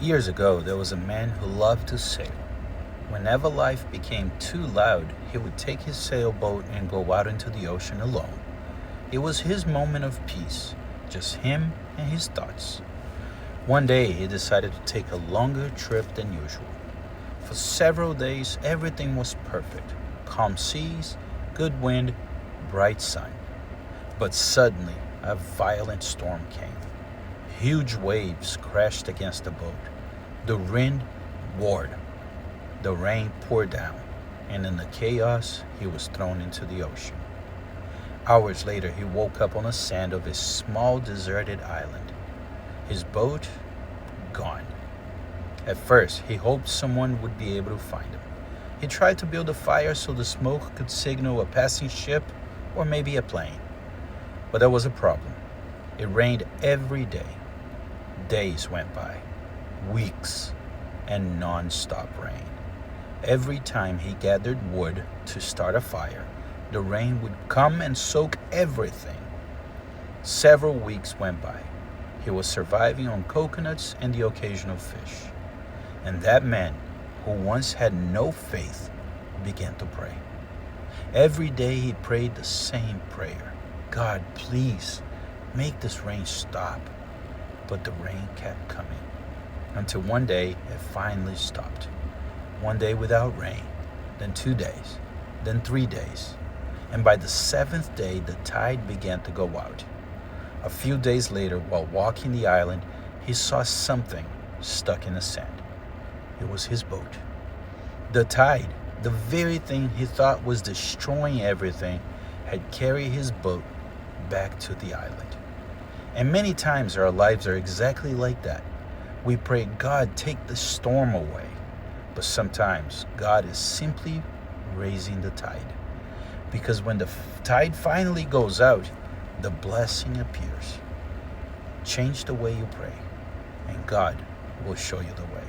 Years ago, there was a man who loved to sail. Whenever life became too loud, he would take his sailboat and go out into the ocean alone. It was his moment of peace, just him and his thoughts. One day, he decided to take a longer trip than usual. For several days, everything was perfect: calm seas, good wind, bright sun. But suddenly, a violent storm came. Huge waves crashed against the boat. The wind roared. The rain poured down, and in the chaos, he was thrown into the ocean. Hours later, he woke up on the sand of a small deserted island. His boat gone. At first, he hoped someone would be able to find him. He tried to build a fire so the smoke could signal a passing ship or maybe a plane. But there was a problem. It rained every day. Days went by, weeks, and non-stop rain. Every time he gathered wood to start a fire, the rain would come and soak everything. Several weeks went by. He was surviving on coconuts and the occasional fish. And that man, who once had no faith, began to pray. Every day he prayed the same prayer: God, please, make this rain stop. But the rain kept coming, until one day it finally stopped. One day without rain, then 2 days, then 3 days. And by the 7th day, the tide began to go out. A few days later, while walking the island, he saw something stuck in the sand. It was his boat. The tide, the very thing he thought was destroying everything, had carried his boat back to the island. And many times our lives are exactly like that. We pray, God, take the storm away. But sometimes God is simply raising the tide. Because when the tide finally goes out, the blessing appears. Change the way you pray, and God will show you the way.